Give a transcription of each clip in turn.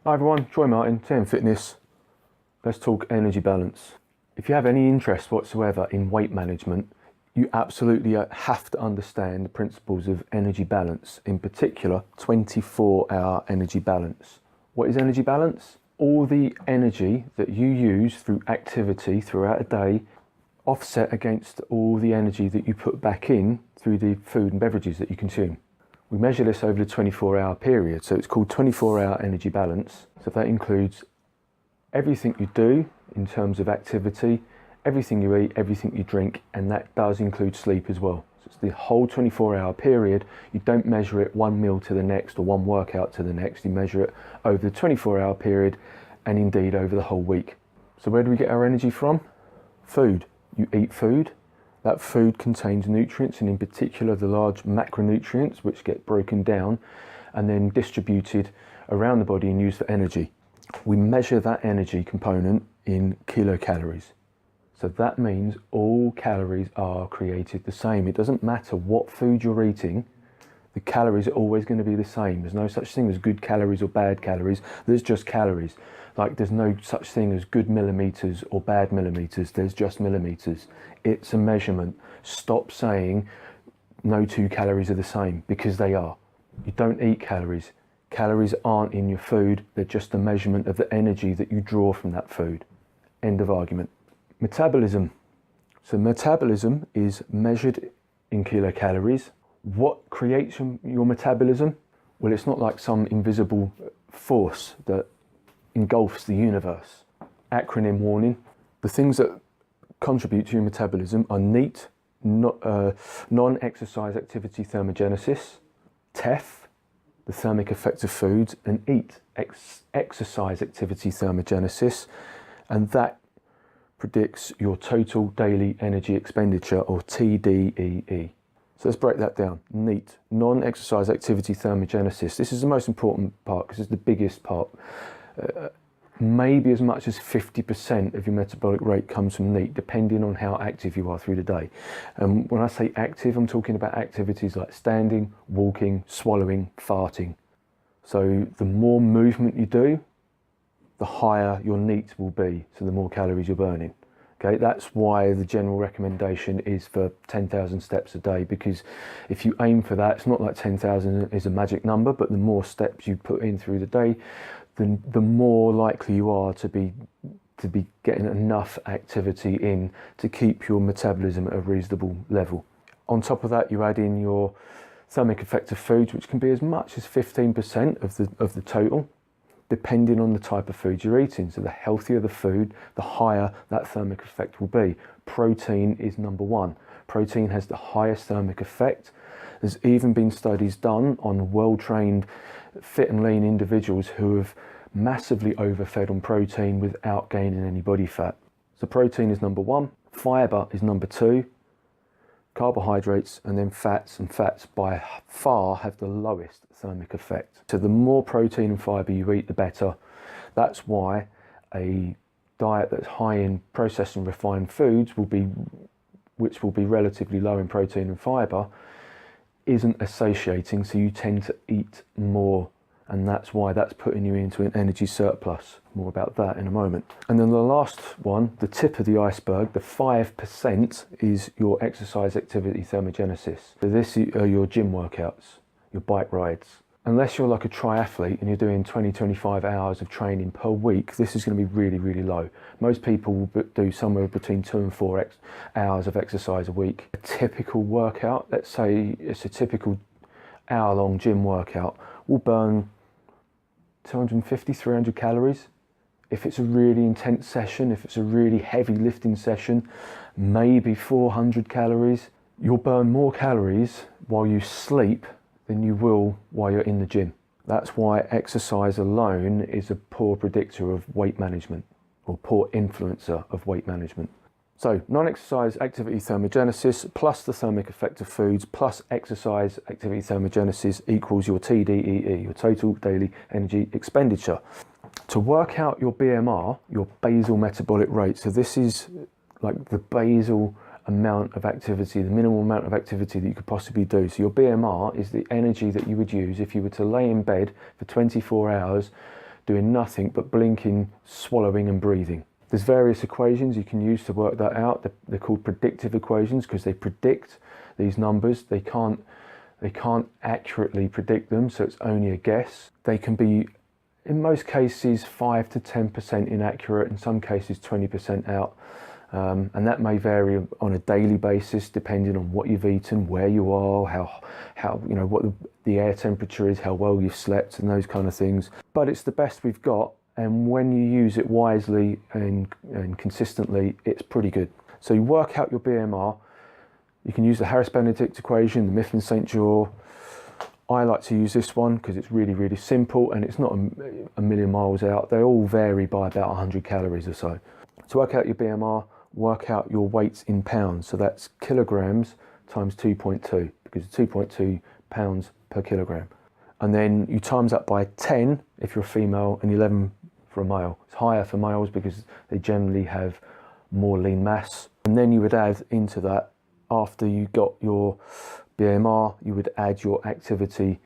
Hi everyone, Troy Martin, TM Fitness. Let's talk energy balance. If you have any interest whatsoever in weight management, you absolutely have to understand the principles of energy balance, in particular 24-hour energy balance. What is energy balance? All the energy that you use through activity throughout a day offset against all the energy that you put back in through the food and beverages that you consume. We measure this over the 24-hour period, so it's called 24-hour energy balance. So that includes everything you do in terms of activity, everything you eat, everything you drink, and that does include sleep as well. So it's the whole 24-hour period. You don't measure it one meal to the next or one workout to the next. You measure it over the 24-hour period and indeed over the whole week. So where do we get our energy from? Food. You eat food. That food contains nutrients, and in particular the large macronutrients, which get broken down and then distributed around the body and used for energy. We measure that energy component in kilocalories. So that means all calories are created the same. It doesn't matter what food you're eating, the calories are always going to be the same. There's no such thing as good calories or bad calories. There's just calories. Like there's no such thing as good millimeters or bad millimeters. There's just millimeters. It's a measurement. Stop saying no two calories are the same, because they are. You don't eat calories. Calories aren't in your food. They're just a measurement of the energy that you draw from that food. End of argument. Metabolism. So metabolism is measured in kilocalories. What creates your metabolism? Well, it's not like some invisible force that engulfs the universe. Acronym warning. The things that contribute to your metabolism are NEAT, non-exercise activity thermogenesis, TEF, the thermic effect of foods, and EAT, exercise activity thermogenesis, and that predicts your total daily energy expenditure, or TDEE. So let's break that down. NEAT, non-exercise activity thermogenesis. This is the most important part because it's the biggest part. Maybe as much as 50% of your metabolic rate comes from NEAT, depending on how active you are through the day. And when I say active, I'm talking about activities like standing, walking, swallowing, farting. So the more movement you do, the higher your NEAT will be, so the more calories you're burning. Okay, that's why the general recommendation is for 10,000 steps a day, because if you aim for that, it's not like 10,000 is a magic number, but the more steps you put in through the day, the more likely you are to be getting enough activity in to keep your metabolism at a reasonable level. On top of that, you add in your thermic effect of foods, which can be as much as 15% of the total, depending on the type of food you're eating. So the healthier the food, the higher that thermic effect will be. Protein is number one. Protein has the highest thermic effect. There's even been studies done on well-trained, fit and lean individuals who have massively overfed on protein without gaining any body fat. So protein is number one, fiber is number two, carbohydrates, and then fats, and fats by far have the lowest thermic effect. So the more protein and fiber you eat, the better. That's why a diet that's high in processed and refined foods which will be relatively low in protein and fiber, isn't satiating, so you tend to eat more, and that's why that's putting you into an energy surplus. More about that in a moment. And then the last one, the tip of the iceberg, the 5%, is your exercise activity thermogenesis. So this are your gym workouts, your bike rides. Unless you're like a triathlete and you're doing 20-25 hours of training per week, this is going to be really, really low. Most people will do somewhere between 2 and 4 hours of exercise a week. A typical workout, let's say it's a typical hour-long gym workout, will burn 250, 300 calories. If it's a really intense session, if it's a really heavy lifting session, maybe 400 calories. You'll burn more calories while you sleep than you will while you're in the gym. That's why exercise alone is a poor predictor of weight management, or poor influencer of weight management. So non-exercise activity thermogenesis plus the thermic effect of foods plus exercise activity thermogenesis equals your TDEE, your total daily energy expenditure. To work out your BMR, your basal metabolic rate, so this is like the basal amount of activity, the minimal amount of activity that you could possibly do. So your BMR is the energy that you would use if you were to lay in bed for 24 hours doing nothing but blinking, swallowing and breathing. There's various equations you can use to work that out. They're called predictive equations because they predict these numbers. They can't accurately predict them, so it's only a guess. They can be, in most cases, 5 to 10% inaccurate, in some cases 20% out. And that may vary on a daily basis depending on what you've eaten, where you are, how you know what the air temperature is, how well you've slept, and those kind of things. But it's the best we've got, and when you use it wisely and consistently, it's pretty good. So you work out your BMR. You can use the Harris-Benedict equation, the Mifflin-St. Jeor. I like to use this one because it's really, really simple and it's not a million miles out. They all vary by about 100 calories or so. To work out your BMR, work out your weight in pounds. So that's kilograms times 2.2, because it's 2.2 pounds per kilogram. And then you times that by 10 if you're a female and 11 for a male. It's higher for males because they generally have more lean mass. And then you would add into that, after you got your BMR, you would add your activity,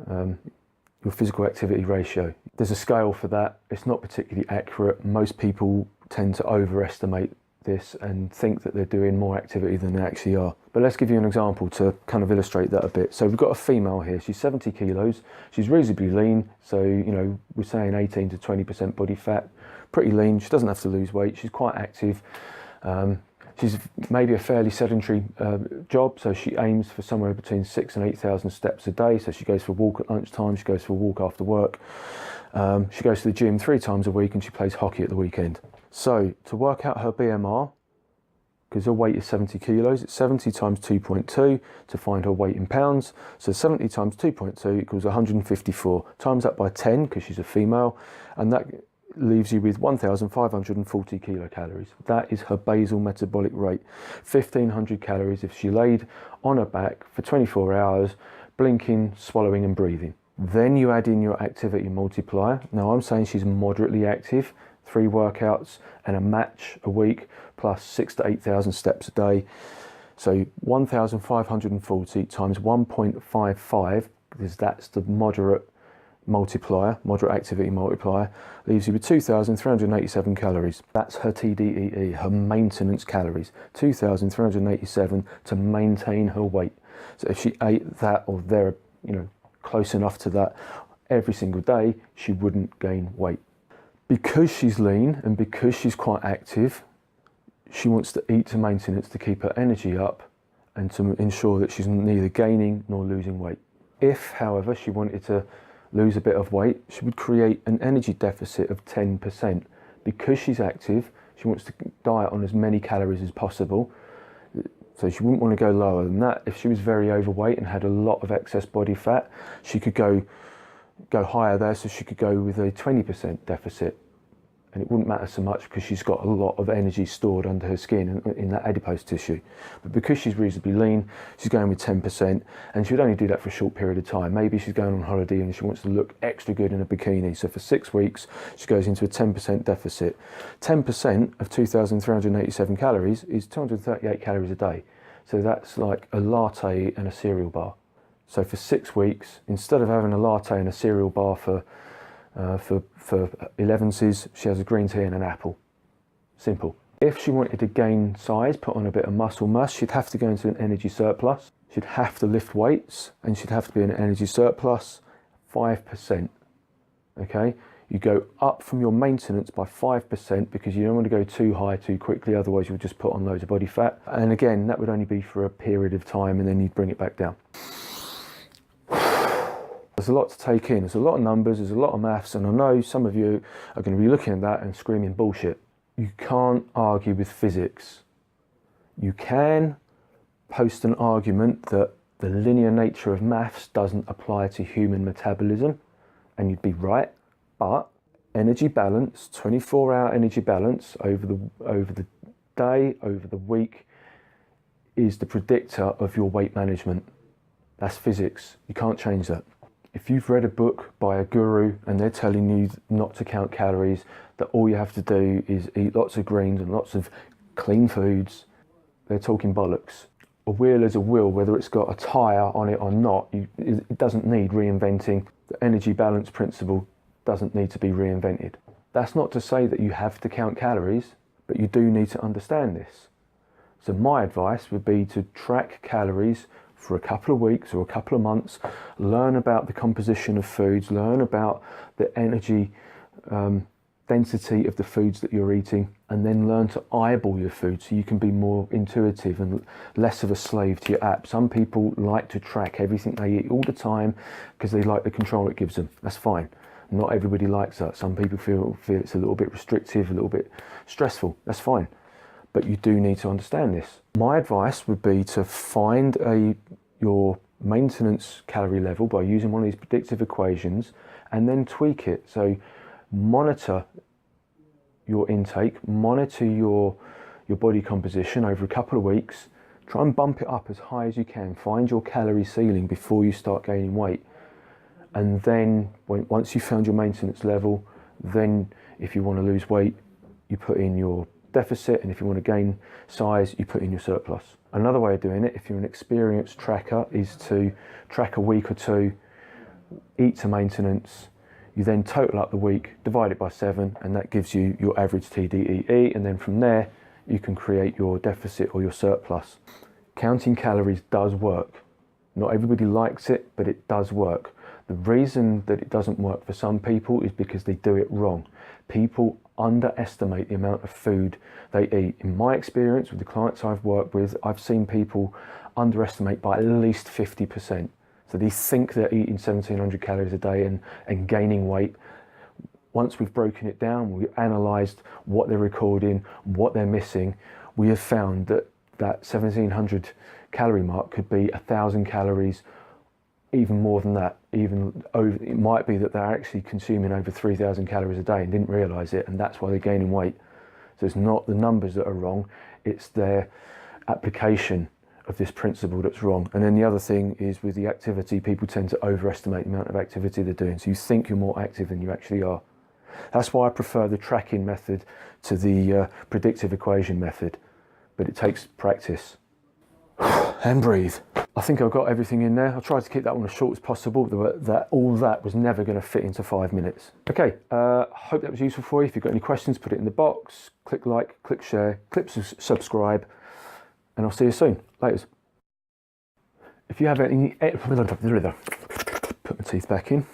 your physical activity ratio. There's a scale for that. It's not particularly accurate. Most people tend to overestimate this and think that they're doing more activity than they actually are. But let's give you an example to kind of illustrate that a bit. So we've got a female here. She's 70 kilos. She's reasonably lean. So, you know, we're saying 18 to 20% body fat. Pretty lean. She doesn't have to lose weight. She's quite active. She's maybe a fairly sedentary job, so she aims for somewhere between 6,000 and 8,000 steps a day. So she goes for a walk at lunchtime, she goes for a walk after work. She goes to the gym 3 times a week and she plays hockey at the weekend. So to work out her BMR, because her weight is 70 kilos, it's 70 times 2.2 to find her weight in pounds. So 70 times 2.2 equals 154. Times that by 10, because she's a female, and that leaves you with 1,540 kilocalories. That is her basal metabolic rate. 1,500 calories if she laid on her back for 24 hours, blinking, swallowing and breathing. Then you add in your activity multiplier. Now I'm saying she's moderately active, 3 workouts and a match a week, plus 6,000 to 8,000 steps a day. So 1,540 times 1.55, because that's the moderate multiplier, moderate activity multiplier, leaves you with 2,387 calories. That's her TDEE, her maintenance calories. 2,387 to maintain her weight. So if she ate that or there, you know, close enough to that every single day, she wouldn't gain weight. Because she's lean and because she's quite active, she wants to eat to maintenance to keep her energy up and to ensure that she's neither gaining nor losing weight. If, however, she wanted to lose a bit of weight, she would create an energy deficit of 10%. Because she's active, she wants to diet on as many calories as possible. So she wouldn't want to go lower than that. If she was very overweight and had a lot of excess body fat, she could go higher there, so she could go with a 20% deficit. And it wouldn't matter so much because she's got a lot of energy stored under her skin and in that adipose tissue. But because she's reasonably lean, she's going with 10%, and she would only do that for a short period of time. Maybe she's going on holiday and she wants to look extra good in a bikini. So for 6 weeks, she goes into a 10% deficit. 10% of 2,387 calories is 238 calories a day. So that's like a latte and a cereal bar. So for 6 weeks, instead of having a latte and a cereal bar for 11s, she has a green tea and an apple. Simple. If she wanted to gain size, put on a bit of muscle mass, she'd have to go into an energy surplus. She'd have to lift weights and she'd have to be in an energy surplus 5%. Okay? You go up from your maintenance by 5% because you don't want to go too high too quickly, otherwise you'll just put on loads of body fat. And again, that would only be for a period of time and then you'd bring it back down. There's a lot to take in. There's a lot of numbers, there's a lot of maths, and I know some of you are going to be looking at that and screaming bullshit. You can't argue with physics. You can post an argument that the linear nature of maths doesn't apply to human metabolism, and you'd be right, but energy balance, 24-hour energy balance over the day, over the week, is the predictor of your weight management. That's physics. You can't change that. If you've read a book by a guru and they're telling you not to count calories, that all you have to do is eat lots of greens and lots of clean foods, they're talking bollocks. A wheel is a wheel, whether it's got a tyre on it or not. It doesn't need reinventing. The energy balance principle doesn't need to be reinvented. That's not to say that you have to count calories, but you do need to understand this. So my advice would be to track calories for a couple of weeks or a couple of months, learn about the composition of foods, learn about the energy density of the foods that you're eating, and then learn to eyeball your food so you can be more intuitive and less of a slave to your app. Some people like to track everything they eat all the time because they like the control it gives them. That's fine. Not everybody likes that. Some people feel it's a little bit restrictive, a little bit stressful. That's fine. But you do need to understand this. My advice would be to find your maintenance calorie level by using one of these predictive equations and then tweak it. So monitor your intake, monitor your body composition over a couple of weeks, try and bump it up as high as you can, find your calorie ceiling before you start gaining weight. And then once you've found your maintenance level, then if you want to lose weight, you put in your deficit, and if you want to gain size, you put in your surplus. Another way of doing it, if you're an experienced tracker, is to track a week or two, eat to maintenance, you then total up the week, divide it by 7, and that gives you your average TDEE, and then from there you can create your deficit or your surplus. Counting calories does work. Not everybody likes it, but it does work. The reason that it doesn't work for some people is because they do it wrong. People underestimate the amount of food they eat. In my experience with the clients I've worked with, I've seen people underestimate by at least 50%. So they think they're eating 1,700 calories a day and gaining weight. Once we've broken it down, we've analysed what they're recording, what they're missing, we have found that 1,700 calorie mark could be 1,000 calories, even more than that. Even over, it might be that they're actually consuming over 3,000 calories a day and didn't realise it, and that's why they're gaining weight. So it's not the numbers that are wrong, it's their application of this principle that's wrong. And then the other thing is with the activity, people tend to overestimate the amount of activity they're doing. So you think you're more active than you actually are. That's why I prefer the tracking method to the predictive equation method, but it takes practice. And breathe. I think I've got everything in there. I tried to keep that one as short as possible. All that was never going to fit into 5 minutes. Okay, hope that was useful for you. If you've got any questions, put it in the box. Click like, click share, click subscribe, and I'll see you soon. Laters. If you have any... Put my teeth back in.